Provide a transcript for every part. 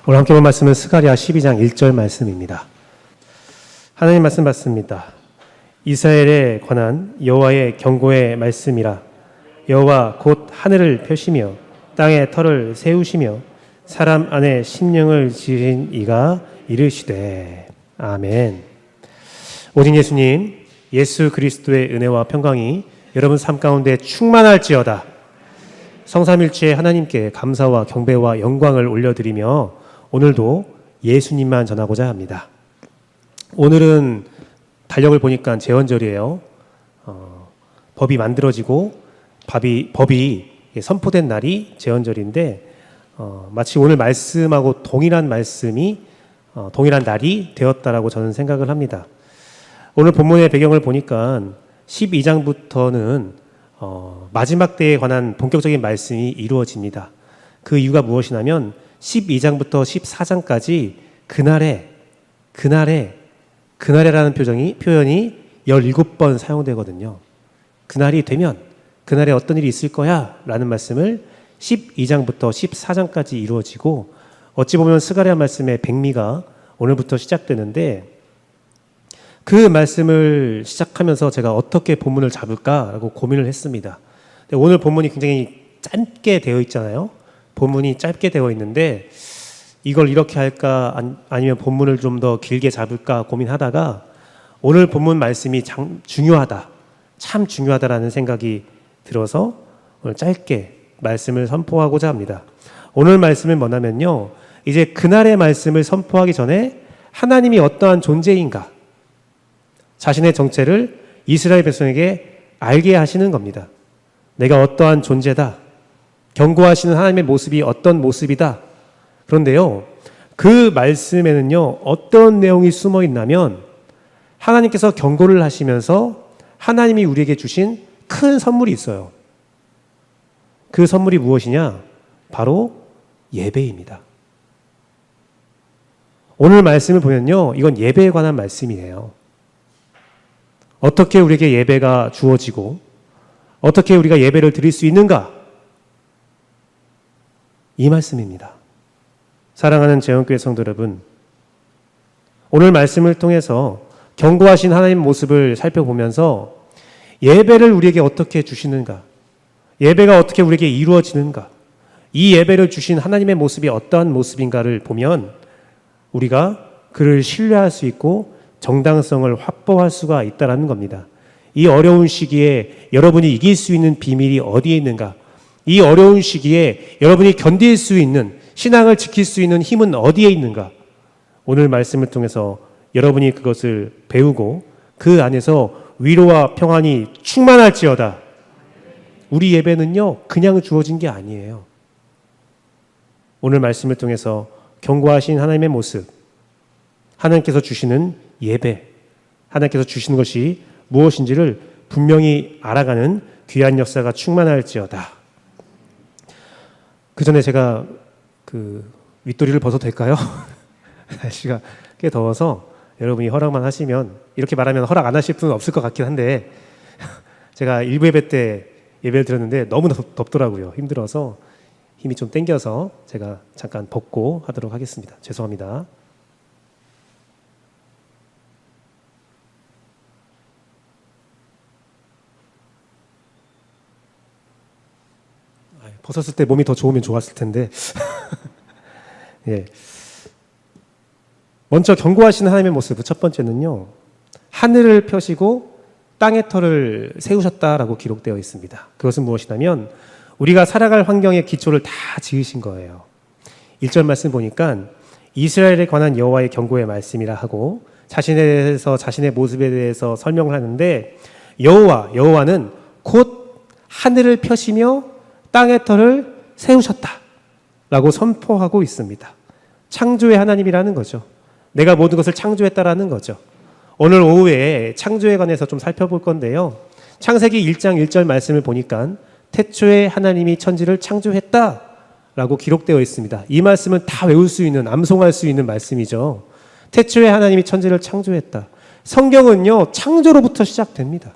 오늘 함께 본 말씀은 스가랴 12장 1절 말씀입니다. 하나님 말씀 받습니다. 이스라엘에 관한 여호와의 경고의 말씀이라. 여호와 곧 하늘을 펴시며 땅에 터를 세우시며 사람 안에 심령을 지으신 이가 이르시되. 아멘. 오직 예수님, 예수 그리스도의 은혜와 평강이 여러분 삶 가운데 충만할지어다. 성삼일체의 하나님께 감사와 경배와 영광을 올려드리며 오늘도 예수님만 전하고자 합니다. 오늘은 달력을 보니까 제헌절이에요. 법이 만들어지고 법이 선포된 날이 제헌절인데 마치 오늘 말씀하고 동일한 말씀이 동일한 날이 되었다라고 저는 생각을 합니다. 오늘 본문의 배경을 보니까 12장부터는 마지막 때에 관한 본격적인 말씀이 이루어집니다. 그 이유가 무엇이냐면 12장부터 14장까지 그날에라는 표현이 17번 사용되거든요. 그날이 되면 그날에 어떤 일이 있을 거야 라는 말씀을 12장부터 14장까지 이루어지고, 어찌 보면 스가랴 말씀의 백미가 오늘부터 시작되는데, 그 말씀을 시작하면서 제가 어떻게 본문을 잡을까라고 고민을 했습니다. 오늘 본문이 굉장히 짧게 되어 있잖아요. 본문이 짧게 되어 있는데 이걸 이렇게 할까 아니면 본문을 좀 더 길게 잡을까 고민하다가 오늘 본문 말씀이 참 중요하다라는 생각이 들어서 오늘 짧게 말씀을 선포하고자 합니다. 오늘 말씀은 뭐냐면요, 이제 그날의 말씀을 선포하기 전에 하나님이 어떠한 존재인가, 자신의 정체를 이스라엘 백성에게 알게 하시는 겁니다. 내가 어떠한 존재다, 경고하시는 하나님의 모습이 어떤 모습이다. 그런데요, 그 말씀에는요 어떤 내용이 숨어 있냐면 하나님께서 경고를 하시면서 하나님이 우리에게 주신 큰 선물이 있어요. 그 선물이 무엇이냐? 바로 예배입니다. 오늘 말씀을 보면요, 이건 예배에 관한 말씀이에요. 어떻게 우리에게 예배가 주어지고 어떻게 우리가 예배를 드릴 수 있는가? 이 말씀입니다. 사랑하는 재원교회 성도 여러분, 오늘 말씀을 통해서 경고하신 하나님 모습을 살펴보면서 예배를 우리에게 어떻게 주시는가, 예배가 어떻게 우리에게 이루어지는가, 이 예배를 주신 하나님의 모습이 어떠한 모습인가를 보면 우리가 그를 신뢰할 수 있고 정당성을 확보할 수가 있다는 겁니다. 이 어려운 시기에 여러분이 이길 수 있는 비밀이 어디에 있는가? 이 어려운 시기에 여러분이 견딜 수 있는, 신앙을 지킬 수 있는 힘은 어디에 있는가? 오늘 말씀을 통해서 여러분이 그것을 배우고 그 안에서 위로와 평안이 충만할지어다. 우리 예배는요 그냥 주어진 게 아니에요. 오늘 말씀을 통해서 경고하신 하나님의 모습, 하나님께서 주시는 예배, 하나님께서 주시는 것이 무엇인지를 분명히 알아가는 귀한 역사가 충만할지어다. 그 전에 제가 윗도리를 벗어도 될까요? 날씨가 꽤 더워서 여러분이 허락만 하시면, 이렇게 말하면 허락 안 하실 분은 없을 것 같긴 한데 제가 일부 예배 때 예배를 드렸는데 너무 덥더라고요. 힘들어서 힘이 좀 땡겨서 제가 잠깐 벗고 하도록 하겠습니다. 죄송합니다. 벗었을 때 몸이 더 좋으면 좋았을 텐데 예. 먼저 경고하시는 하나님의 모습, 첫 번째는요, 하늘을 펴시고 땅의 터를 세우셨다라고 기록되어 있습니다. 그것은 무엇이냐면 우리가 살아갈 환경의 기초를 다 지으신 거예요. 1절 말씀 보니까 이스라엘에 관한 여호와의 경고의 말씀이라 하고 자신에 대해서, 자신의 모습에 대해서 설명을 하는데, 여호와는 곧 하늘을 펴시며 땅의 터를 세우셨다라고 선포하고 있습니다. 창조의 하나님이라는 거죠. 내가 모든 것을 창조했다라는 거죠. 오늘 오후에 창조에 관해서 좀 살펴볼 건데요, 창세기 1장 1절 말씀을 보니까 태초에 하나님이 천지를 창조했다라고 기록되어 있습니다. 이 말씀은 다 외울 수 있는, 암송할 수 있는 말씀이죠. 태초에 하나님이 천지를 창조했다. 성경은요 창조로부터 시작됩니다.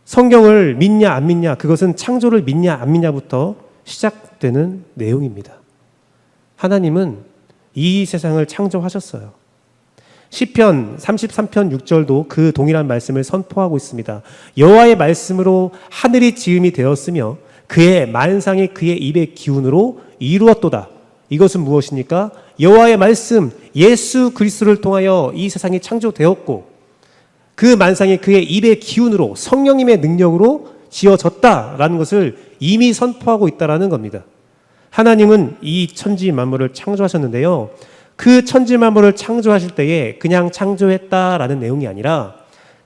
성경을 믿냐 안 믿냐, 그것은 창조를 믿냐 안 믿냐부터 시작되는 내용입니다. 하나님은 이 세상을 창조하셨어요. 시편 33편 6절도 그 동일한 말씀을 선포하고 있습니다. 여호와의 말씀으로 하늘이 지음이 되었으며 그의 만상이 그의 입의 기운으로 이루었도다. 이것은 무엇입니까? 여호와의 말씀, 예수 그리스도를 통하여 이 세상이 창조되었고 그 만상이 그의 입의 기운으로 성령님의 능력으로 지어졌다라는 것을 이미 선포하고 있다라는 겁니다. 하나님은 이 천지 만물을 창조하셨는데요. 그 천지 만물을 창조하실 때에 그냥 창조했다라는 내용이 아니라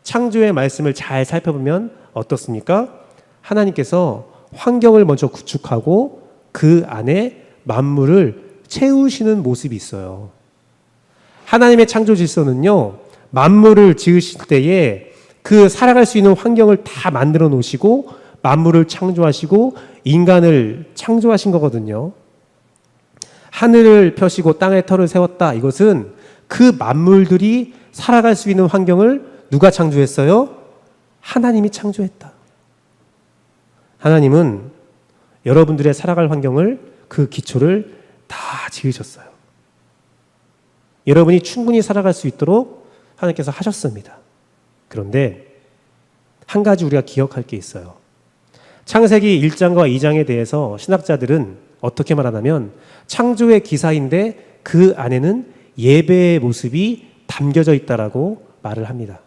창조의 말씀을 잘 살펴보면 어떻습니까? 하나님께서 환경을 먼저 구축하고 그 안에 만물을 채우시는 모습이 있어요. 하나님의 창조 질서는요, 만물을 지으실 때에 그 살아갈 수 있는 환경을 다 만들어 놓으시고 만물을 창조하시고 인간을 창조하신 거거든요. 하늘을 펴시고 땅에 터를 세웠다. 이것은 그 만물들이 살아갈 수 있는 환경을 누가 창조했어요? 하나님이 창조했다. 하나님은 여러분들의 살아갈 환경을 그 기초를 다 지으셨어요. 여러분이 충분히 살아갈 수 있도록 하나님께서 하셨습니다. 그런데 한 가지 우리가 기억할 게 있어요. 창세기 1장과 2장에 대해서 신학자들은 어떻게 말하냐면 창조의 기사인데 그 안에는 예배의 모습이 담겨져 있다라고 말을 합니다.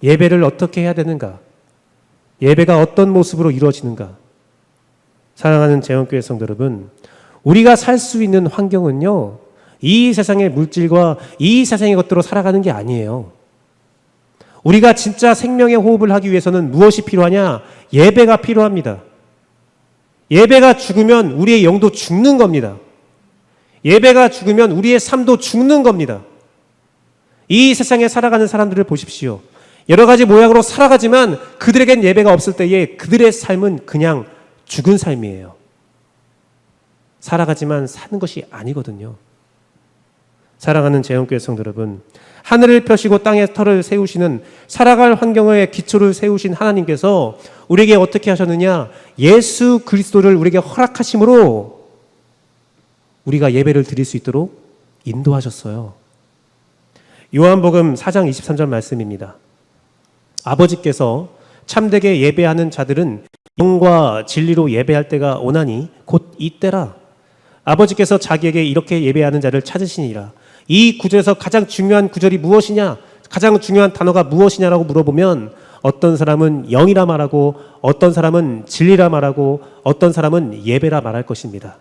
예배를 어떻게 해야 되는가? 예배가 어떤 모습으로 이루어지는가? 사랑하는 재원교회 성도 여러분, 우리가 살 수 있는 환경은요, 이 세상의 물질과 이 세상의 것들로 살아가는 게 아니에요. 우리가 진짜 생명의 호흡을 하기 위해서는 무엇이 필요하냐? 예배가 필요합니다. 예배가 죽으면 우리의 영도 죽는 겁니다. 예배가 죽으면 우리의 삶도 죽는 겁니다. 이 세상에 살아가는 사람들을 보십시오. 여러 가지 모양으로 살아가지만 그들에겐 예배가 없을 때에 그들의 삶은 그냥 죽은 삶이에요. 살아가지만 사는 것이 아니거든요. 사랑하는 재원교회 성도 여러분, 하늘을 펴시고 땅에 터를 세우시는 살아갈 환경의 기초를 세우신 하나님께서 우리에게 어떻게 하셨느냐? 예수 그리스도를 우리에게 허락하심으로 우리가 예배를 드릴 수 있도록 인도하셨어요. 요한복음 4장 23절 말씀입니다. 아버지께서 참되게 예배하는 자들은 영과 진리로 예배할 때가 오나니 곧 이때라. 아버지께서 자기에게 이렇게 예배하는 자를 찾으시니라. 이 구절에서 가장 중요한 구절이 무엇이냐? 가장 중요한 단어가 무엇이냐라고 물어보면 어떤 사람은 영이라 말하고 어떤 사람은 진리라 말하고 어떤 사람은 예배라 말할 것입니다.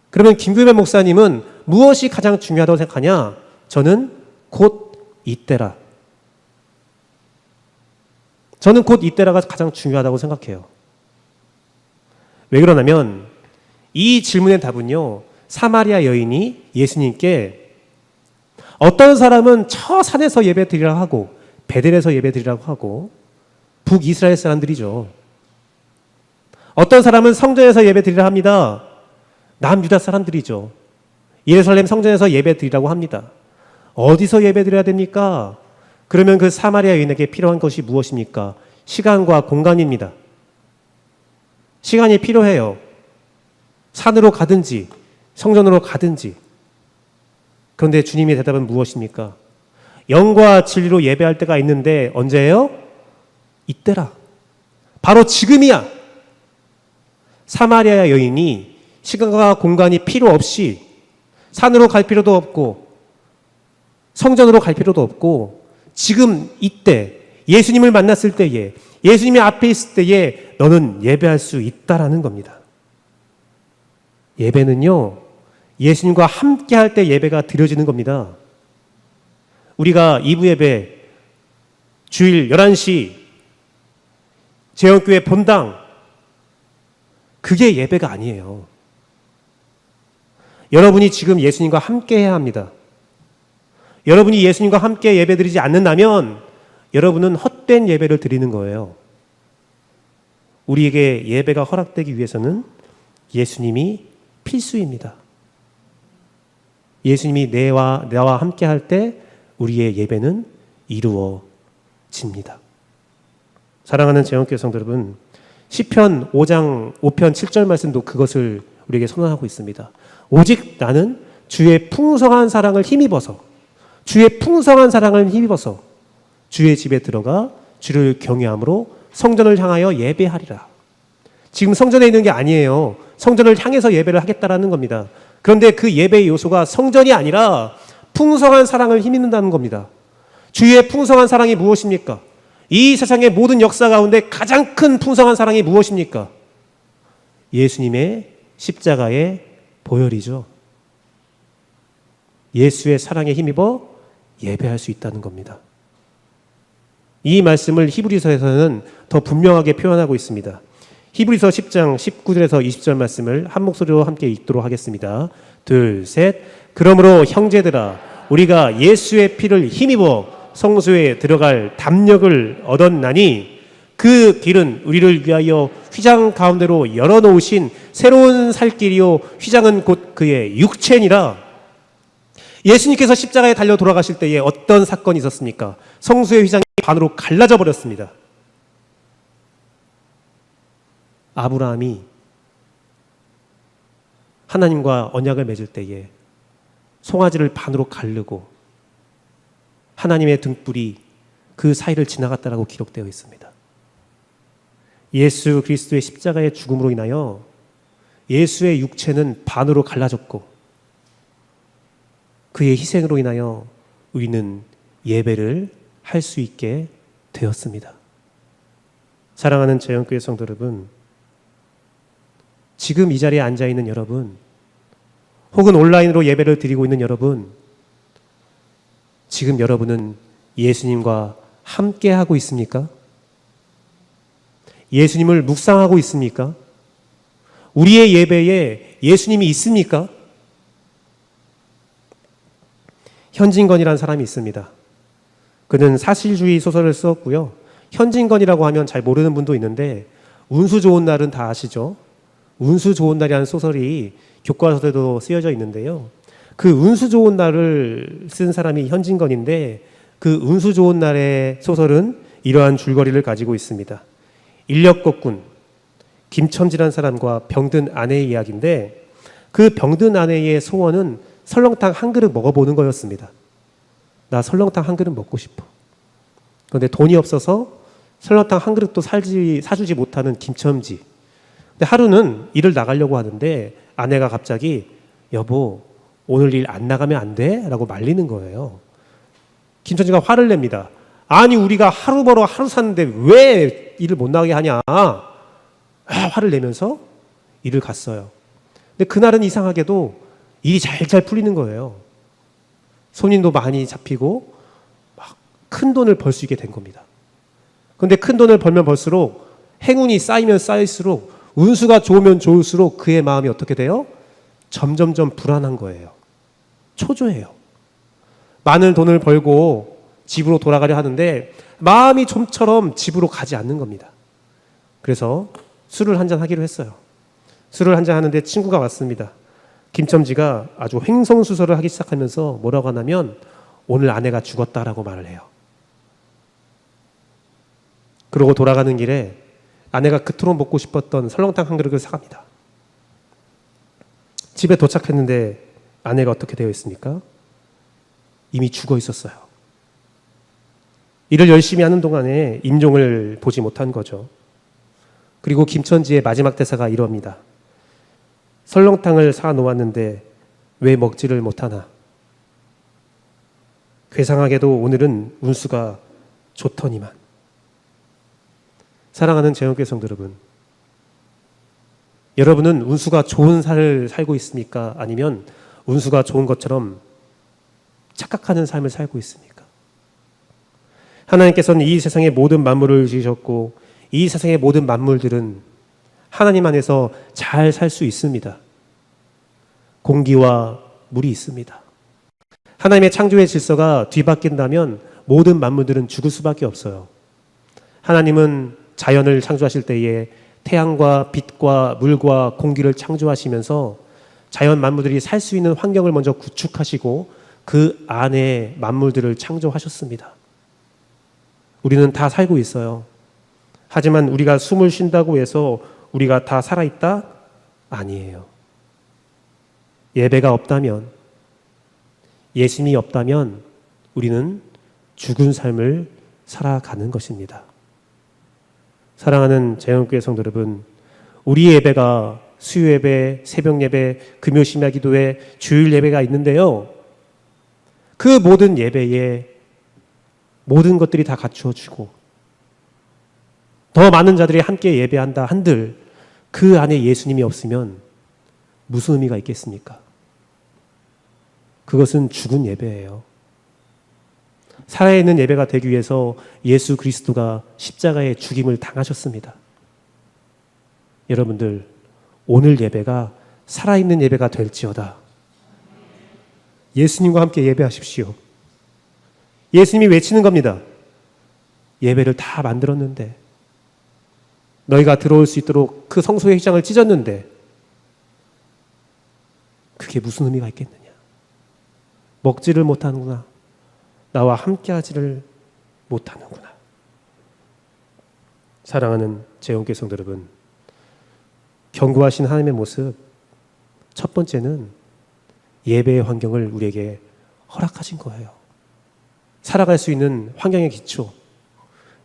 그러면 김규배 목사님은 무엇이 가장 중요하다고 생각하냐? 저는 곧 이때라. 저는 곧 이때라가 가장 중요하다고 생각해요. 왜 그러냐면 이 질문의 답은요, 사마리아 여인이 예수님께 어떤 사람은 저 산에서 예배 드리라고 하고 베델에서 예배 드리라고 하고 북이스라엘 사람들이죠. 어떤 사람은 성전에서 예배 드리라 합니다. 남유다 사람들이죠. 예루살렘 성전에서 예배 드리라고 합니다. 어디서 예배 드려야 됩니까? 그러면 그 사마리아 여인에게 필요한 것이 무엇입니까? 시간과 공간입니다. 시간이 필요해요. 산으로 가든지 성전으로 가든지. 그런데 주님의 대답은 무엇입니까? 영과 진리로 예배할 때가 있는데 언제예요? 이때라. 바로 지금이야. 사마리아 여인이 시간과 공간이 필요 없이 산으로 갈 필요도 없고 성전으로 갈 필요도 없고 지금 이때 예수님을 만났을 때에 예수님이 앞에 있을 때에 너는 예배할 수 있다라는 겁니다. 예배는요, 예수님과 함께 할 때 예배가 드려지는 겁니다. 우리가 2부 예배, 주일 11시, 재원교회 본당, 그게 예배가 아니에요. 여러분이 지금 예수님과 함께 해야 합니다. 여러분이 예수님과 함께 예배드리지 않는다면 여러분은 헛된 예배를 드리는 거예요. 우리에게 예배가 허락되기 위해서는 예수님이 필수입니다. 예수님이 나와 함께 할 때 우리의 예배는 이루어집니다. 사랑하는 재원교회 성도 여러분, 시편 5편 7절 말씀도 그것을 우리에게 선언하고 있습니다. 오직 나는 주의 풍성한 사랑을 힘입어서 주의 집에 들어가 주를 경외함으로 성전을 향하여 예배하리라. 지금 성전에 있는 게 아니에요. 성전을 향해서 예배를 하겠다라는 겁니다. 그런데 그 예배의 요소가 성전이 아니라 풍성한 사랑을 힘입는다는 겁니다. 주의 풍성한 사랑이 무엇입니까? 이 세상의 모든 역사 가운데 가장 큰 풍성한 사랑이 무엇입니까? 예수님의 십자가의 보혈이죠. 예수의 사랑에 힘입어 예배할 수 있다는 겁니다. 이 말씀을 히브리서에서는 더 분명하게 표현하고 있습니다. 히브리서 10장 19절에서 20절 말씀을 한 목소리로 함께 읽도록 하겠습니다. 둘, 셋. 그러므로 형제들아, 우리가 예수의 피를 힘입어 성소에 들어갈 담력을 얻었나니 그 길은 우리를 위하여 휘장 가운데로 열어놓으신 새로운 살 길이요 휘장은 곧 그의 육체니라. 예수님께서 십자가에 달려 돌아가실 때에 어떤 사건이 있었습니까? 성소의 휘장이 반으로 갈라져 버렸습니다. 아브라함이 하나님과 언약을 맺을 때에 송아지를 반으로 가르고 하나님의 등불이 그 사이를 지나갔다라고 기록되어 있습니다. 예수 그리스도의 십자가의 죽음으로 인하여 예수의 육체는 반으로 갈라졌고 그의 희생으로 인하여 우리는 예배를 할 수 있게 되었습니다. 사랑하는 재영교회 성도 여러분, 지금 이 자리에 앉아 있는 여러분, 혹은 온라인으로 예배를 드리고 있는 여러분, 지금 여러분은 예수님과 함께 하고 있습니까? 예수님을 묵상하고 있습니까? 우리의 예배에 예수님이 있습니까? 현진건이라는 사람이 있습니다. 그는 사실주의 소설을 썼고요. 현진건이라고 하면 잘 모르는 분도 있는데 운수 좋은 날은 다 아시죠? 운수 좋은 날이라는 소설이 교과서에도 쓰여져 있는데요. 그 운수 좋은 날을 쓴 사람이 현진건인데 그 운수 좋은 날의 소설은 이러한 줄거리를 가지고 있습니다. 인력거꾼 김첨지라는 사람과 병든 아내의 이야기인데 그 병든 아내의 소원은 설렁탕 한 그릇 먹어보는 거였습니다. 나 설렁탕 한 그릇 먹고 싶어. 그런데 돈이 없어서 설렁탕 한 그릇도 사주지 못하는 김첨지. 근데 하루는 일을 나가려고 하는데 아내가 갑자기 여보 오늘 일 안 나가면 안 돼? 라고 말리는 거예요. 김첨지가 화를 냅니다. 아니 우리가 하루 벌어 하루 사는데 왜 일을 못 나가게 하냐. 화를 내면서 일을 갔어요. 근데 그날은 이상하게도 일이 잘 풀리는 거예요. 손님도 많이 잡히고 막 큰 돈을 벌 수 있게 된 겁니다. 그런데 큰 돈을 벌면 벌수록 행운이 쌓이면 쌓일수록 운수가 좋으면 좋을수록 그의 마음이 어떻게 돼요? 점점점 불안한 거예요. 초조해요. 많은 돈을 벌고 집으로 돌아가려 하는데 마음이 좀처럼 집으로 가지 않는 겁니다. 그래서 술을 한잔 하기로 했어요. 술을 한잔 하는데 친구가 왔습니다. 김첨지가 아주 횡성수설을 하기 시작하면서 뭐라고 하냐면 오늘 아내가 죽었다라고 말을 해요. 그러고 돌아가는 길에 아내가 그토록 먹고 싶었던 설렁탕 한 그릇을 사갑니다. 집에 도착했는데 아내가 어떻게 되어 있습니까? 이미 죽어 있었어요. 일을 열심히 하는 동안에 임종을 보지 못한 거죠. 그리고 김첨지의 마지막 대사가 이럽니다. 설렁탕을 사 놓았는데 왜 먹지를 못하나? 괴상하게도 오늘은 운수가 좋더니만. 사랑하는 재영교회 성도 여러분, 여러분은 운수가 좋은 삶을 살고 있습니까? 아니면 운수가 좋은 것처럼 착각하는 삶을 살고 있습니까? 하나님께서는 이 세상의 모든 만물을 지으셨고 이 세상의 모든 만물들은 하나님 안에서 잘 살 수 있습니다. 공기와 물이 있습니다. 하나님의 창조의 질서가 뒤바뀐다면 모든 만물들은 죽을 수밖에 없어요. 하나님은 자연을 창조하실 때에 태양과 빛과 물과 공기를 창조하시면서 자연 만물들이 살 수 있는 환경을 먼저 구축하시고 그 안에 만물들을 창조하셨습니다. 우리는 다 살고 있어요. 하지만 우리가 숨을 쉰다고 해서 우리가 다 살아있다? 아니에요. 예배가 없다면, 예수님이 없다면 우리는 죽은 삶을 살아가는 것입니다. 사랑하는 재영교회 성도 여러분, 우리 예배가 수요 예배, 새벽 예배, 금요 심야 기도회, 주일 예배가 있는데요. 그 모든 예배에 모든 것들이 다 갖추어지고 더 많은 자들이 함께 예배한다 한들 그 안에 예수님이 없으면 무슨 의미가 있겠습니까? 그것은 죽은 예배예요. 살아있는 예배가 되기 위해서 예수 그리스도가 십자가에 죽임을 당하셨습니다. 여러분들, 오늘 예배가 살아있는 예배가 될지어다. 예수님과 함께 예배하십시오. 예수님이 외치는 겁니다. 예배를 다 만들었는데, 너희가 들어올 수 있도록 그 성소의 휘장을 찢었는데 그게 무슨 의미가 있겠느냐? 먹지를 못하는구나. 나와 함께하지를 못하는구나. 사랑하는 재원교회 성도 여러분, 견고하신 하나님의 모습, 첫 번째는 예배의 환경을 우리에게 허락하신 거예요. 살아갈 수 있는 환경의 기초,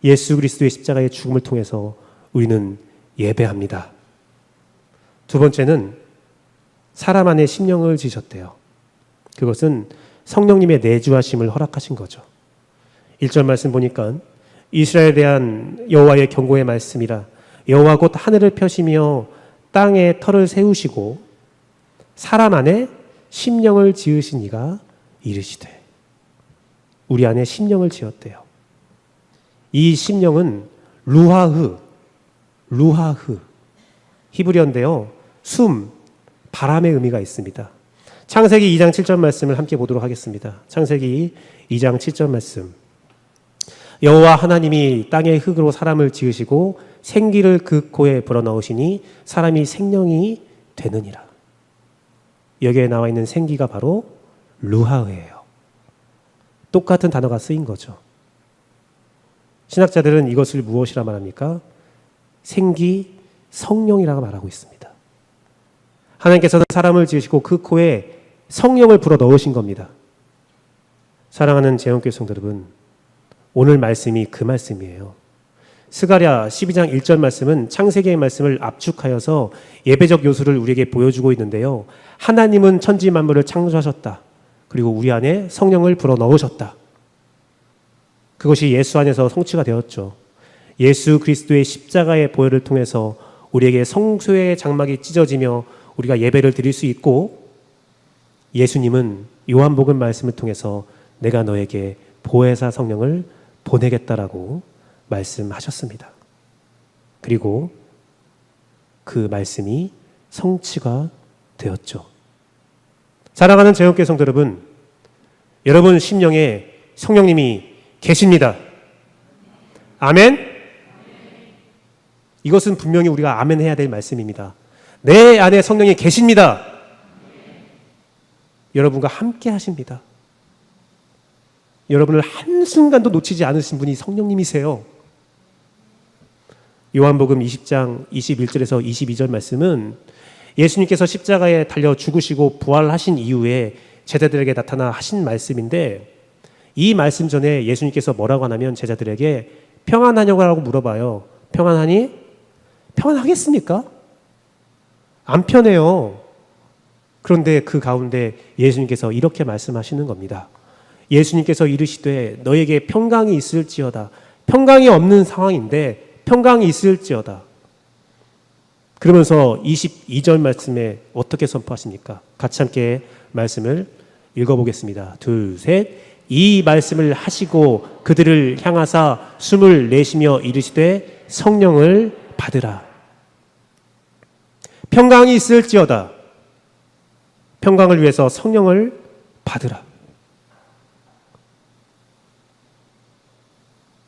예수 그리스도의 십자가의 죽음을 통해서 우리는 예배합니다. 두 번째는 사람 안에 심령을 지으셨대요. 그것은 성령님의 내주하심을 허락하신 거죠. 1절 말씀 보니까 이스라엘에 대한 여호와의 경고의 말씀이라 여호와 곧 하늘을 펴시며 땅에 터를 세우시고 사람 안에 심령을 지으신 이가 이르시되, 우리 안에 심령을 지었대요. 이 심령은 루하흐, 히브리어인데요. 숨, 바람의 의미가 있습니다. 창세기 2장 7절 말씀을 함께 보도록 하겠습니다. 창세기 2장 7절 말씀. 여호와 하나님이 땅의 흙으로 사람을 지으시고 생기를 그 코에 불어넣으시니 사람이 생명이 되느니라. 여기에 나와 있는 생기가 바로 루하흐예요. 똑같은 단어가 쓰인 거죠. 신학자들은 이것을 무엇이라 말합니까? 생기, 성령이라고 말하고 있습니다. 하나님께서는 사람을 지으시고 그 코에 성령을 불어넣으신 겁니다. 사랑하는 재원교회 성도 여러분, 오늘 말씀이 그 말씀이에요. 스가랴 12장 1절 말씀은 창세기의 말씀을 압축하여서 예배적 요소를 우리에게 보여주고 있는데요. 하나님은 천지 만물을 창조하셨다. 그리고 우리 안에 성령을 불어넣으셨다. 그것이 예수 안에서 성취가 되었죠. 예수 그리스도의 십자가의 보혈을 통해서 우리에게 성소의 장막이 찢어지며 우리가 예배를 드릴 수 있고, 예수님은 요한복음 말씀을 통해서 내가 너에게 보혜사 성령을 보내겠다라고 말씀하셨습니다. 그리고 그 말씀이 성취가 되었죠. 사랑하는 재원교회 성도 여러분, 여러분 심령에 성령님이 계십니다. 아멘? 이것은 분명히 우리가 아멘 해야 될 말씀입니다. 내 안에 성령이 계십니다. 여러분과 함께 하십니다. 여러분을 한순간도 놓치지 않으신 분이 성령님이세요. 요한복음 20장 21절에서 22절 말씀은 예수님께서 십자가에 달려 죽으시고 부활하신 이후에 제자들에게 나타나 하신 말씀인데, 이 말씀 전에 예수님께서 뭐라고 하냐면 제자들에게 평안하냐고 물어봐요. 평안하니? 평안하겠습니까? 안 편해요. 그런데 그 가운데 예수님께서 이렇게 말씀하시는 겁니다. 예수님께서 이르시되 너에게 평강이 있을지어다. 평강이 없는 상황인데 평강이 있을지어다. 그러면서 22절 말씀에 어떻게 선포하십니까? 같이 함께 말씀을 읽어보겠습니다. 둘, 셋. 이 말씀을 하시고 그들을 향하사 숨을 내쉬며 이르시되 성령을 받으라. 평강이 있을지어다. 평강을 위해서 성령을 받으라.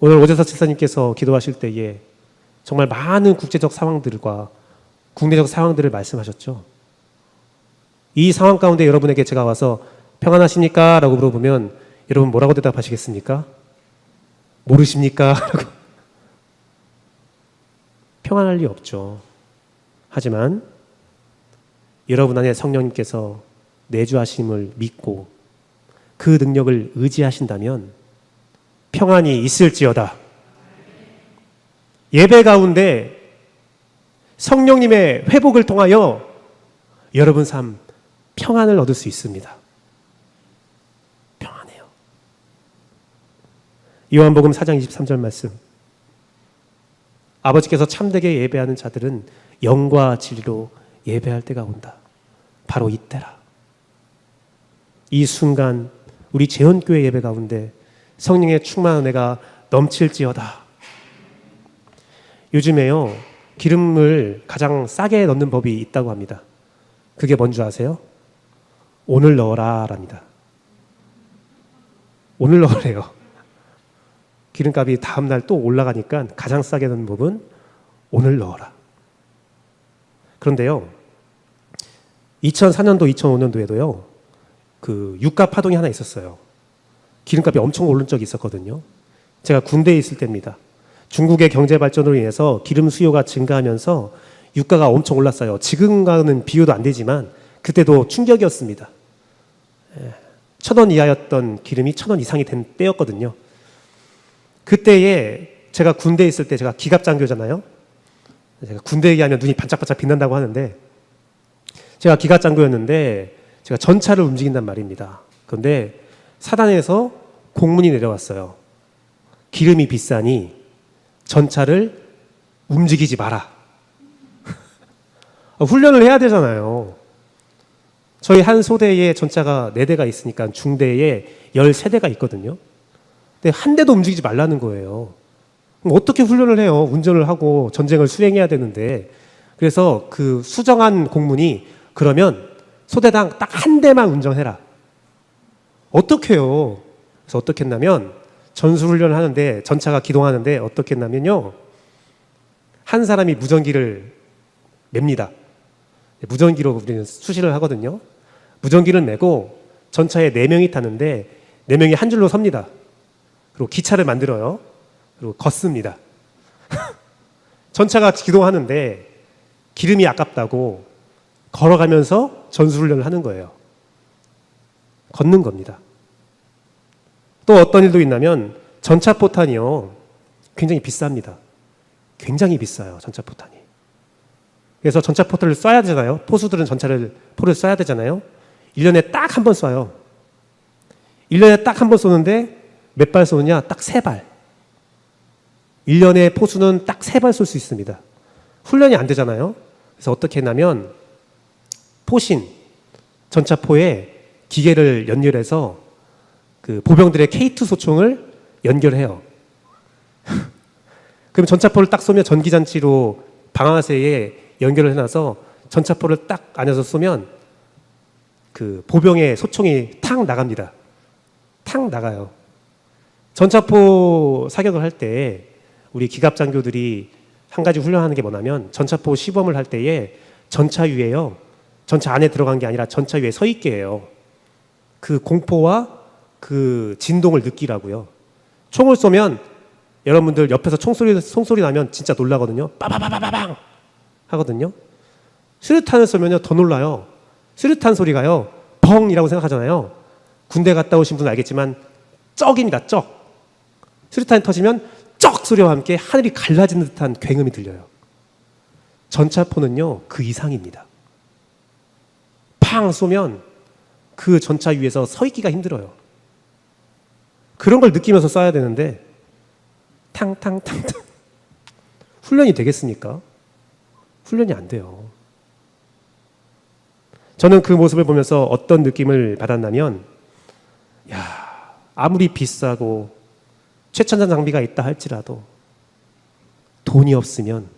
오늘 오재석 집사님께서 기도하실 때에 정말 많은 국제적 상황들과 국내적 상황들을 말씀하셨죠. 이 상황 가운데 여러분에게 제가 와서 평안하십니까? 라고 물어보면 여러분 뭐라고 대답하시겠습니까? 모르십니까? 라고. 평안할 리 없죠. 하지만 여러분 안에 성령님께서 내주하심을 믿고 그 능력을 의지하신다면 평안이 있을지어다. 예배 가운데 성령님의 회복을 통하여 여러분 삶 평안을 얻을 수 있습니다. 평안해요. 요한복음 4장 23절 말씀. 아버지께서 참되게 예배하는 자들은 영과 진리로 예배할 때가 온다. 바로 이때라. 이 순간 우리 재헌교회 예배 가운데 성령의 충만한 은혜가 넘칠지어다. 요즘에요, 기름을 가장 싸게 넣는 법이 있다고 합니다. 그게 뭔지 아세요? 오늘 넣어라 랍니다. 오늘 넣으래요. 기름값이 다음날 또 올라가니까 가장 싸게 넣는 법은 오늘 넣어라. 그런데요, 2004년도, 2005년도에도요, 그 유가 파동이 하나 있었어요. 기름값이 엄청 오른 적이 있었거든요. 제가 군대에 있을 때입니다. 중국의 경제 발전으로 인해서 기름 수요가 증가하면서 유가가 엄청 올랐어요. 지금과는 비교도 안 되지만 그때도 충격이었습니다. 1,000원 이하였던 기름이 1,000원 이상이 된 때였거든요. 그때에 제가 군대에 있을 때, 제가 기갑장교잖아요. 제가 군대 얘기하면 눈이 반짝반짝 빛난다고 하는데, 제가 기갑장교였는데 제가 전차를 움직인단 말입니다. 그런데 사단에서 공문이 내려왔어요. 기름이 비싸니 전차를 움직이지 마라. 훈련을 해야 되잖아요. 저희 한 소대에 전차가 4대가 있으니까 중대에 13대가 있거든요. 근데 한 대도 움직이지 말라는 거예요. 그럼 어떻게 훈련을 해요? 운전을 하고 전쟁을 수행해야 되는데. 그래서 그 수정한 공문이, 그러면 소대당 딱 한 대만 운전해라. 어떻게 해요? 그래서 어떻게 했냐면, 전술훈련을 하는데, 전차가 기동하는데 어떻게 했냐면요, 한 사람이 무전기를 맵니다. 무전기로 우리는 수신을 하거든요. 무전기를 메고 전차에 4명이 타는데 4명이 한 줄로 섭니다. 그리고 기차를 만들어요. 그리고 걷습니다. 전차가 기동하는데 기름이 아깝다고 걸어가면서 전술훈련을 하는 거예요. 걷는 겁니다. 또 어떤 일도 있냐면, 전차포탄이요, 굉장히 비쌉니다. 굉장히 비싸요, 전차포탄이. 그래서 전차포탄을 쏴야 되잖아요. 포수들은 포를 쏴야 되잖아요. 1년에 딱 한 번 쏴요. 1년에 딱 한 번 쏘는데 몇 발 쏘느냐? 딱 3발. 1년에 포수는 딱 3발 쏠 수 있습니다. 훈련이 안 되잖아요. 그래서 어떻게 했냐면, 포신, 전차포에 기계를 연결해서 그 보병들의 K2 소총을 연결해요. 그럼 전차포를 딱 쏘면 전기장치로 방아쇠에 연결을 해놔서 전차포를 딱 안에서 쏘면 그 보병의 소총이 탁 나갑니다. 탁 나가요. 전차포 사격을 할 때 우리 기갑장교들이 한 가지 훈련하는 게 뭐냐면, 전차포 시범을 할 때에 전차 위에요, 전차 안에 들어간 게 아니라 전차 위에 서 있게 해요. 그 공포와 그 진동을 느끼라고요. 총을 쏘면 여러분들 옆에서 총소리 나면 진짜 놀라거든요. 빠바바바바방 하거든요. 수류탄을 쏘면요 더 놀라요. 수류탄 소리가요 펑이라고 생각하잖아요. 군대 갔다 오신 분은 알겠지만 쩍입니다. 쩍. 수류탄이 터지면 쩍 소리와 함께 하늘이 갈라지는 듯한 굉음이 들려요. 전차포는요 그 이상입니다. 팡 쏘면 그 전차 위에서 서 있기가 힘들어요. 그런 걸 느끼면서 쏴야 되는데 탕탕탕탕 훈련이 되겠습니까? 훈련이 안 돼요. 저는 그 모습을 보면서 어떤 느낌을 받았냐면, 야, 아무리 비싸고 최첨단 장비가 있다 할지라도 돈이 없으면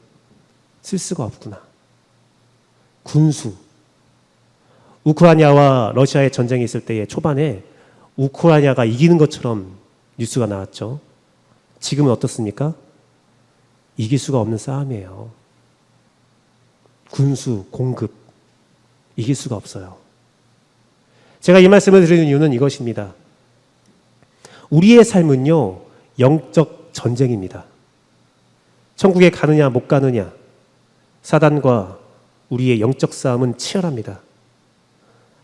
쓸 수가 없구나. 군수, 우크라이나와 러시아의 전쟁이 있을 때의 초반에 우크라이나가 이기는 것처럼 뉴스가 나왔죠. 지금은 어떻습니까? 이길 수가 없는 싸움이에요. 군수, 공급, 이길 수가 없어요. 제가 이 말씀을 드리는 이유는 이것입니다. 우리의 삶은요, 영적 전쟁입니다. 천국에 가느냐 못 가느냐, 사단과 우리의 영적 싸움은 치열합니다.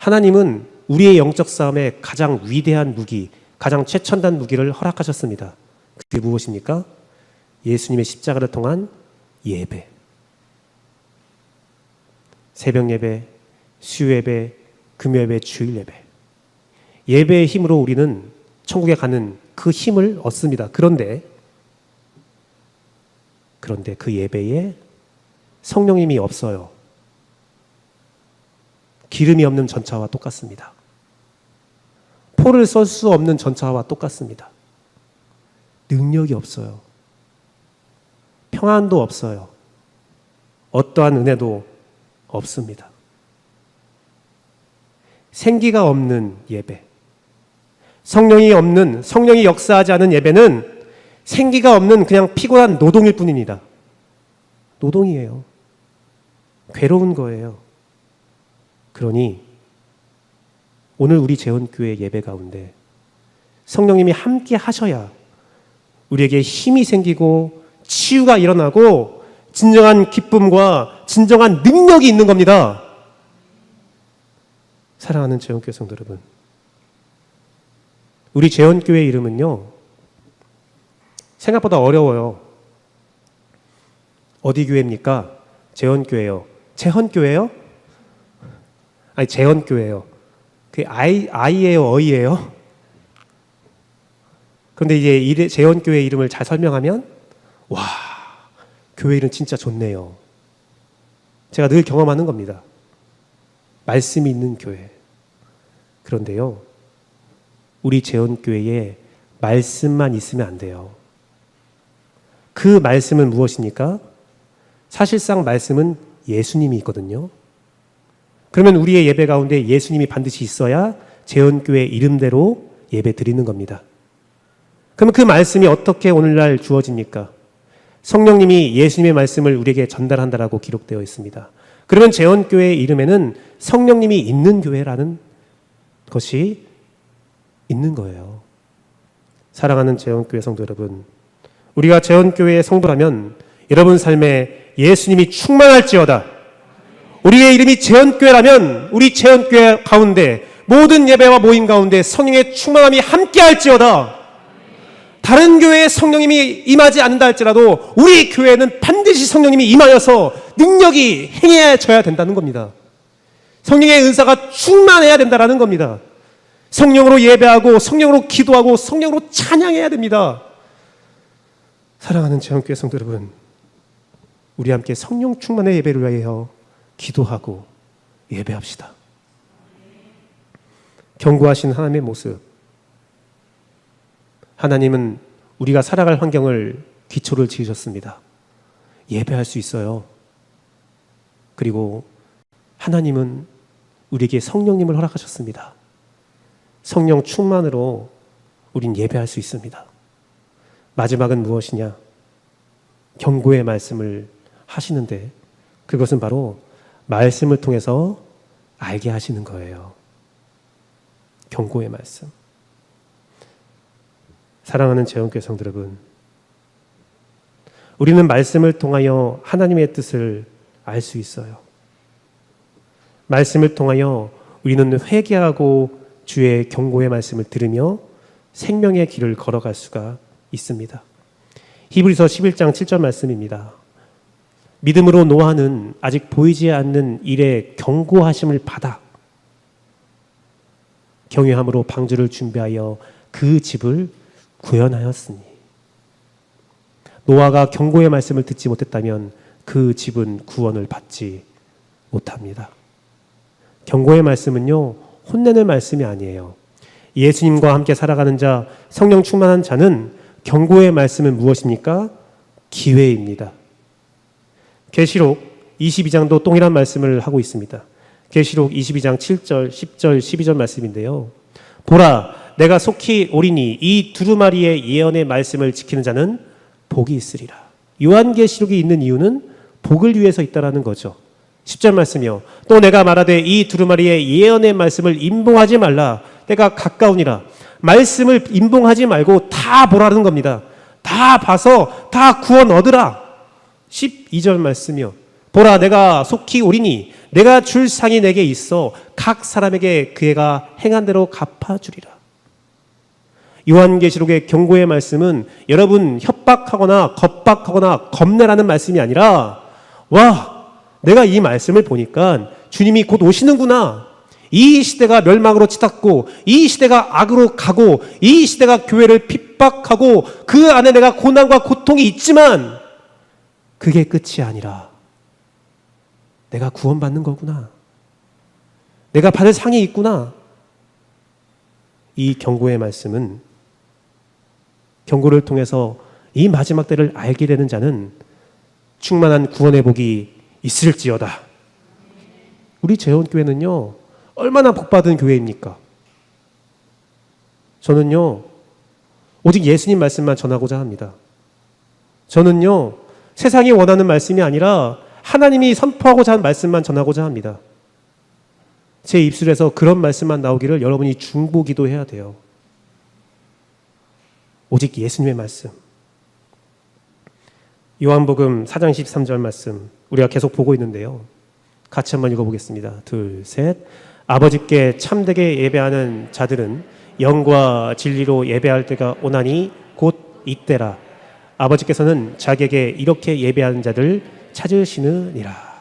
하나님은 우리의 영적 싸움에 가장 위대한 무기, 가장 최첨단 무기를 허락하셨습니다. 그게 무엇입니까? 예수님의 십자가를 통한 예배. 새벽 예배, 수요 예배, 금요 예배, 주일 예배. 예배의 힘으로 우리는 천국에 가는 그 힘을 얻습니다. 그런데 그 예배에 성령님이 없어요. 기름이 없는 전차와 똑같습니다. 포를 쏠 수 없는 전차와 똑같습니다. 능력이 없어요. 평안도 없어요. 어떠한 은혜도 없습니다. 생기가 없는 예배. 성령이 역사하지 않은 예배는 생기가 없는 그냥 피곤한 노동일 뿐입니다. 노동이에요. 괴로운 거예요. 그러니 오늘 우리 재혼교회 예배 가운데 성령님이 함께 하셔야 우리에게 힘이 생기고 치유가 일어나고 진정한 기쁨과 진정한 능력이 있는 겁니다. 사랑하는 재혼교회 성도 여러분, 우리 재혼교회 이름은요 생각보다 어려워요. 어디 교회입니까? 재혼교회요. 재헌교회요? 아니 재헌교회요. 그게 아이예요, 어이예요? 그런데 이제 재헌교회 이름을 잘 설명하면 와, 교회 이름 진짜 좋네요. 제가 늘 경험하는 겁니다. 말씀이 있는 교회. 그런데요, 우리 재헌교회에 말씀만 있으면 안 돼요. 그 말씀은 무엇입니까? 사실상 말씀은 예수님이 있거든요. 그러면 우리의 예배 가운데 예수님이 반드시 있어야 재헌교회 이름대로 예배 드리는 겁니다. 그러면 그 말씀이 어떻게 오늘날 주어집니까? 성령님이 예수님의 말씀을 우리에게 전달한다라고 기록되어 있습니다. 그러면 재헌교회 이름에는 성령님이 있는 교회라는 것이 있는 거예요. 사랑하는 재헌교회 성도 여러분, 우리가 재헌교회의 성도라면 여러분 삶에 예수님이 충만할지어다. 우리의 이름이 재헌교회라면 우리 재헌교회 가운데 모든 예배와 모임 가운데 성령의 충만함이 함께할지어다. 다른 교회에 성령님이 임하지 않는다 할지라도 우리 교회는 반드시 성령님이 임하여서 능력이 행해져야 된다는 겁니다. 성령의 은사가 충만해야 된다는 겁니다. 성령으로 예배하고 성령으로 기도하고 성령으로 찬양해야 됩니다. 사랑하는 재헌교회 성도 여러분, 우리 함께 성령 충만의 예배를 위하여 기도하고 예배합시다. 견고하신 하나님의 모습. 하나님은 우리가 살아갈 환경을 기초를 지으셨습니다. 예배할 수 있어요. 그리고 하나님은 우리에게 성령님을 허락하셨습니다. 성령 충만으로 우린 예배할 수 있습니다. 마지막은 무엇이냐? 경고의 말씀을 하시는데 그것은 바로 말씀을 통해서 알게 하시는 거예요. 경고의 말씀. 사랑하는 재헌교회 성도 여러분, 우리는 말씀을 통하여 하나님의 뜻을 알 수 있어요. 말씀을 통하여 우리는 회개하고 주의 경고의 말씀을 들으며 생명의 길을 걸어갈 수가 있습니다. 히브리서 11장 7절 말씀입니다. 믿음으로 노아는 아직 보이지 않는 일의 경고하심을 받아 경외함으로 방주를 준비하여 그 집을 구현하였으니. 노아가 경고의 말씀을 듣지 못했다면 그 집은 구원을 받지 못합니다. 경고의 말씀은요, 혼내는 말씀이 아니에요. 예수님과 함께 살아가는 자, 성령 충만한 자는 경고의 말씀은 무엇입니까? 기회입니다. 계시록 22장도 동일한 말씀을 하고 있습니다. 계시록 22장 7절, 10절, 12절 말씀인데요. 보라, 내가 속히 오리니 이 두루마리의 예언의 말씀을 지키는 자는 복이 있으리라. 요한계시록이 있는 이유는 복을 위해서 있다라는 거죠. 10절 말씀이요. 또 내가 말하되 이 두루마리의 예언의 말씀을 임봉하지 말라. 때가 가까우니라. 말씀을 임봉하지 말고 다 보라는 겁니다. 다 봐서 다 구원 얻으라. 12절 말씀이요. 보라, 내가 속히 오리니 내가 줄 상이 내게 있어 각 사람에게 그애가 행한 대로 갚아주리라. 요한계시록의 경고의 말씀은 여러분 협박하거나 겁박하거나 겁내라는 말씀이 아니라 와, 내가 이 말씀을 보니까 주님이 곧 오시는구나. 이 시대가 멸망으로 치닫고 이 시대가 악으로 가고 이 시대가 교회를 핍박하고 그 안에 내가 고난과 고통이 있지만 그게 끝이 아니라 내가 구원받는 거구나. 내가 받을 상이 있구나. 이 경고의 말씀은 경고를 통해서 이 마지막 때를 알게 되는 자는 충만한 구원의 복이 있을지어다. 우리 재원교회는요, 얼마나 복받은 교회입니까? 저는요, 오직 예수님 말씀만 전하고자 합니다. 저는요, 세상이 원하는 말씀이 아니라 하나님이 선포하고자 하는 말씀만 전하고자 합니다. 제 입술에서 그런 말씀만 나오기를 여러분이 중보기도해야 돼요. 오직 예수님의 말씀. 요한복음 4장 13절 말씀 우리가 계속 보고 있는데요. 같이 한번 읽어보겠습니다. 둘, 셋. 아버지께 참되게 예배하는 자들은 영과 진리로 예배할 때가 오나니 곧 이때라. 아버지께서는 자기에게 이렇게 예배하는 자들 찾으시느니라.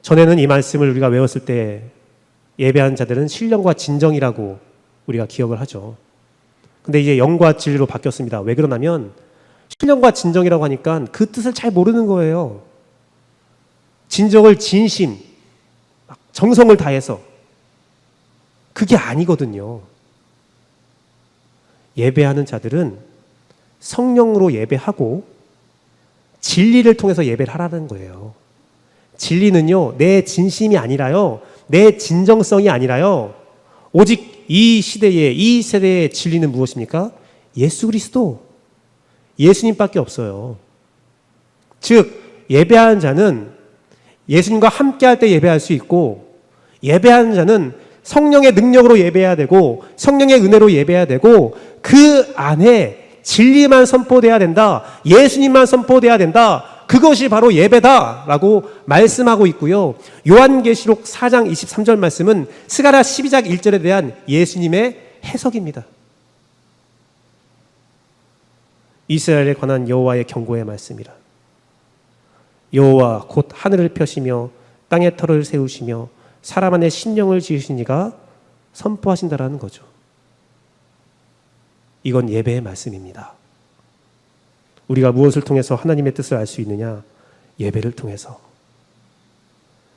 전에는 이 말씀을 우리가 외웠을 때 예배하는 자들은 신령과 진정이라고 우리가 기억을 하죠. 근데 이제 영과 진리로 바뀌었습니다. 왜 그러냐면 신령과 진정이라고 하니까 그 뜻을 잘 모르는 거예요. 진정을 진심, 정성을 다해서. 그게 아니거든요. 예배하는 자들은 성령으로 예배하고 진리를 통해서 예배를 하라는 거예요. 진리는요, 내 진심이 아니라요, 내 진정성이 아니라요, 오직 이 시대의, 이 세대의 진리는 무엇입니까? 예수 그리스도, 예수님밖에 없어요. 즉 예배하는 자는 예수님과 함께할 때 예배할 수 있고, 예배하는 자는 성령의 능력으로 예배해야 되고 성령의 은혜로 예배해야 되고 그 안에 진리만 선포돼야 된다. 예수님만 선포돼야 된다. 그것이 바로 예배다라고 말씀하고 있고요. 요한계시록 4장 23절 말씀은 스가랴 12장 1절에 대한 예수님의 해석입니다. 이스라엘에 관한 여호와의 경고의 말씀이라. 여호와 곧 하늘을 펴시며 땅에 터를 세우시며 사람 안에 심령을 지으신 이가 선포하신다라는 거죠. 이건 예배의 말씀입니다. 우리가 무엇을 통해서 하나님의 뜻을 알 수 있느냐? 예배를 통해서.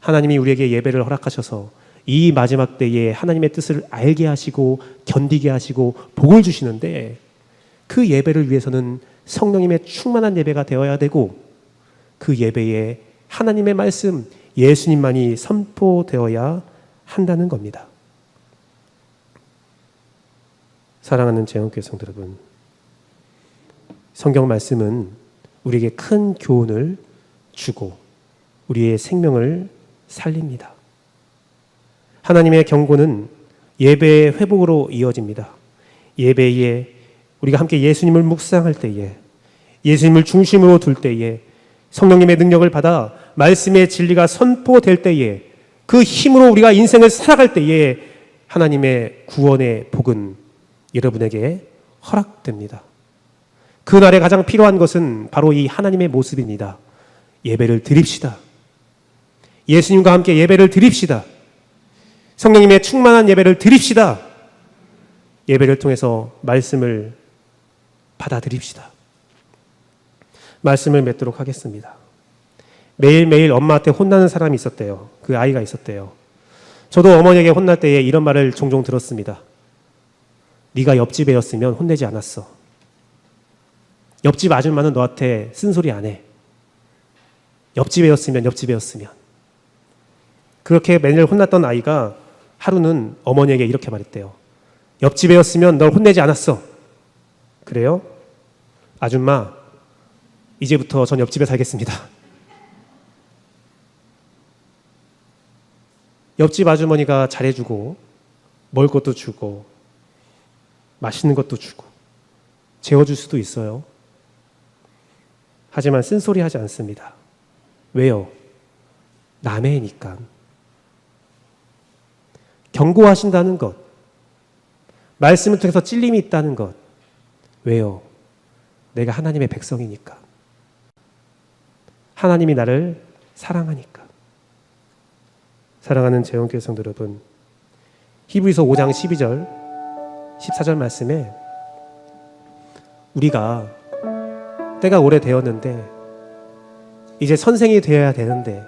하나님이 우리에게 예배를 허락하셔서 이 마지막 때에 하나님의 뜻을 알게 하시고 견디게 하시고 복을 주시는데 그 예배를 위해서는 성령님의 충만한 예배가 되어야 되고 그 예배에 하나님의 말씀, 예수님만이 선포되어야 한다는 겁니다. 사랑하는 재원교회 성도 여러분, 성경 말씀은 우리에게 큰 교훈을 주고 우리의 생명을 살립니다. 하나님의 경고는 예배의 회복으로 이어집니다. 예배에 우리가 함께 예수님을 묵상할 때에, 예수님을 중심으로 둘 때에, 성령님의 능력을 받아 말씀의 진리가 선포될 때에, 그 힘으로 우리가 인생을 살아갈 때에 하나님의 구원의 복은 여러분에게 허락됩니다. 그날에 가장 필요한 것은 바로 이 하나님의 모습입니다. 예배를 드립시다. 예수님과 함께 예배를 드립시다. 성령님의 충만한 예배를 드립시다. 예배를 통해서 말씀을 받아들입시다. 말씀을 맺도록 하겠습니다. 매일매일 엄마한테 혼나는 사람이 있었대요. 그 아이가 있었대요. 저도 어머니에게 혼날 때에 이런 말을 종종 들었습니다. 네가 옆집 애였으면 혼내지 않았어. 옆집 아줌마는 너한테 쓴소리 안 해. 옆집 애였으면. 그렇게 매일 혼났던 아이가 하루는 어머니에게 이렇게 말했대요. 옆집 애였으면 널 혼내지 않았어. 그래요? 아줌마, 이제부터 전 옆집에 살겠습니다. 옆집 아주머니가 잘해주고 먹을 것도 주고 맛있는 것도 주고 재워줄 수도 있어요. 하지만 쓴소리 하지 않습니다. 왜요? 남해니까. 경고하신다는 것, 말씀을 통해서 찔림이 있다는 것. 왜요? 내가 하나님의 백성이니까. 하나님이 나를 사랑하니까. 사랑하는 재원교회 성도 여러분, 히브리서 5장 12절 14절 말씀에 우리가 때가 오래되었는데 이제 선생이 되어야 되는데,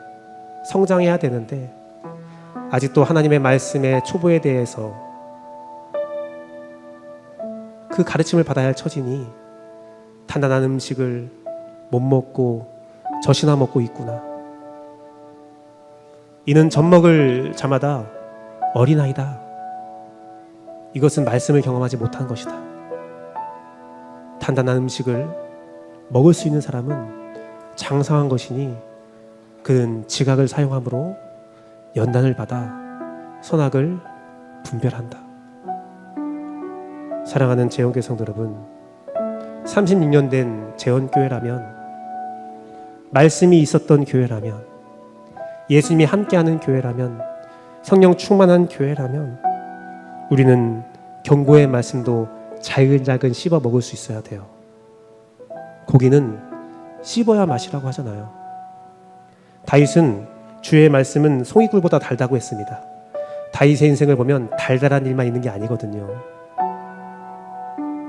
성장해야 되는데 아직도 하나님의 말씀의 초보에 대해서 그 가르침을 받아야 할 처지니 단단한 음식을 못 먹고 젖이나 먹고 있구나. 이는 젖 먹을 자마다 어린아이다. 이것은 말씀을 경험하지 못한 것이다. 단단한 음식을 먹을 수 있는 사람은 장성한 것이니 그는 지각을 사용함으로 연단을 받아 선악을 분별한다. 사랑하는 재원교회 성도 여러분, 36년 된 재원교회라면, 말씀이 있었던 교회라면, 예수님이 함께하는 교회라면, 성령 충만한 교회라면 우리는 경고의 말씀도 잘근잘근 씹어 먹을 수 있어야 돼요. 고기는 씹어야 맛이라고 하잖아요. 다윗은 주의 말씀은 송이꿀보다 달다고 했습니다. 다윗의 인생을 보면 달달한 일만 있는 게 아니거든요.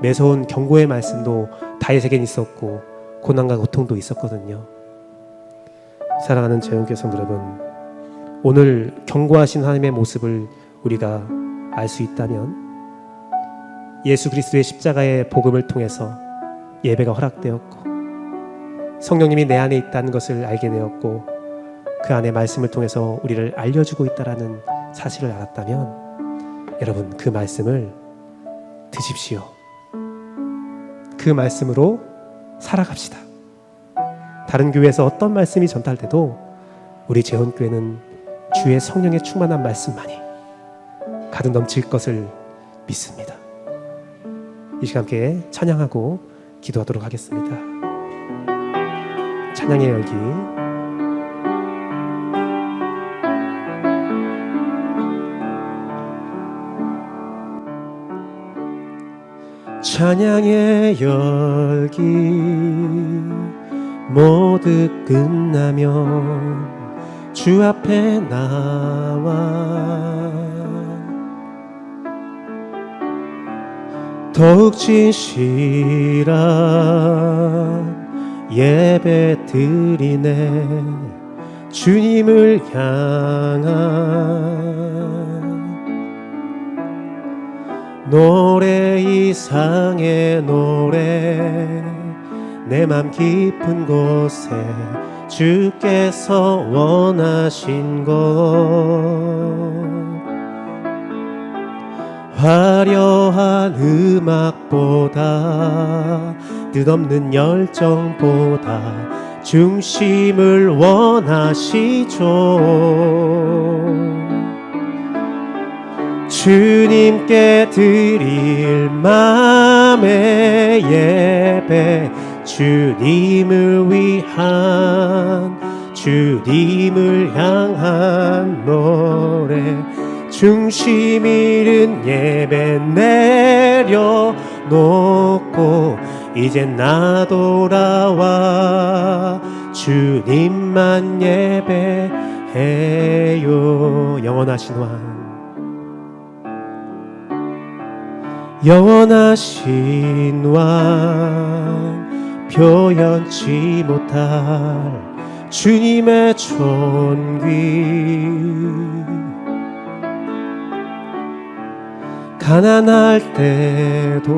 매서운 경고의 말씀도 다윗에겐 있었고 고난과 고통도 있었거든요. 사랑하는 재원교회 성도 여러분, 오늘 경고하신 하나님의 모습을 우리가 알 수 있다면 예수 그리스도의 십자가의 복음을 통해서 예배가 허락되었고 성령님이 내 안에 있다는 것을 알게 되었고 그 안에 말씀을 통해서 우리를 알려주고 있다는 사실을 알았다면 여러분, 그 말씀을 드십시오. 그 말씀으로 살아갑시다. 다른 교회에서 어떤 말씀이 전달돼도 우리 재원교회는 주의 성령의 충만한 말씀만이 가득 넘칠 것을 믿습니다. 이 시간 함께 찬양하고 기도하도록 하겠습니다. 찬양의 열기. 찬양의 열기 모두 끝나면 주 앞에 나와 더욱 진실한 예배 드리네. 주님을 향한 노래 이상의 노래, 내 맘 깊은 곳에 주께서 원하신 것, 화려한 음악보다 뜻없는 열정보다 중심을 원하시죠. 주님께 드릴 맘의 예배, 주님을 위한, 주님을 향한 노래, 중심 잃은 예배 내려놓고 이제 나 돌아와 주님만 예배해요. 영원하신 왕, 영원하신 왕, 표현치 못할 주님의 존귀, 가난할 때도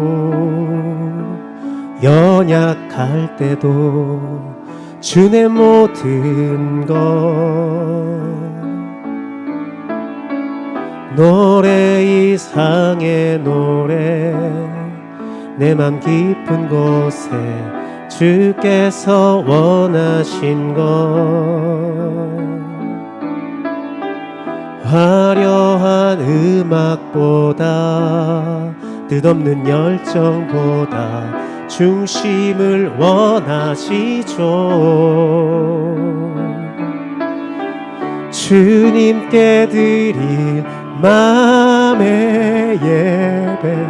연약할 때도 주의 모든 것, 노래 이상의 노래, 내 맘 깊은 곳에 주께서 원하신 것, 화려한 음악보다 뜻없는 열정보다 중심을 원하시죠. 주님께 드릴 마음의 예배,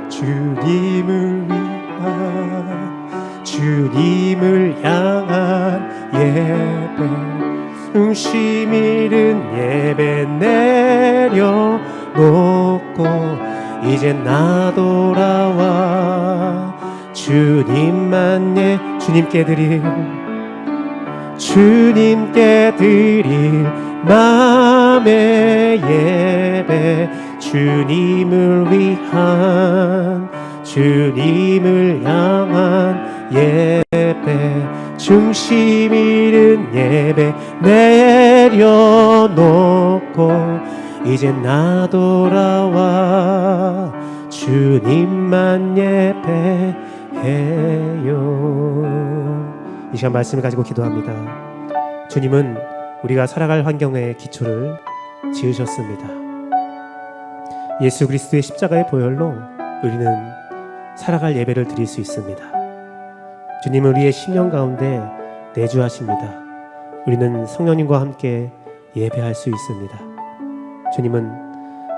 주님을 위한, 주님을 향한 예배, 중심 잃은 예배 내려놓고 이제 나 돌아와 주님만 주님께 드릴 마음의 예배, 주님을 위한, 주님을 향한 예배, 중심 잃은 예배 내려놓고 이제 나 돌아와 주님만 예배해요. 이 시간 말씀을 가지고 기도합니다. 주님은 우리가 살아갈 환경의 기초를 지으셨습니다. 예수 그리스도의 십자가의 보혈로 우리는 살아갈 예배를 드릴 수 있습니다. 주님은 우리의 심령 가운데 내주하십니다. 우리는 성령님과 함께 예배할 수 있습니다. 주님은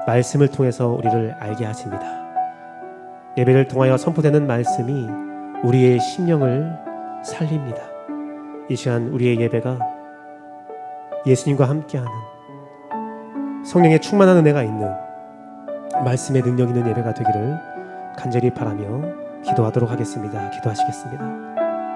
말씀을 통해서 우리를 알게 하십니다. 예배를 통하여 선포되는 말씀이 우리의 심령을 살립니다. 이 시간 우리의 예배가 예수님과 함께하는, 성령의 충만한 은혜가 있는, 말씀의 능력 있는 예배가 되기를 간절히 바라며 기도하도록 하겠습니다. 기도하시겠습니다.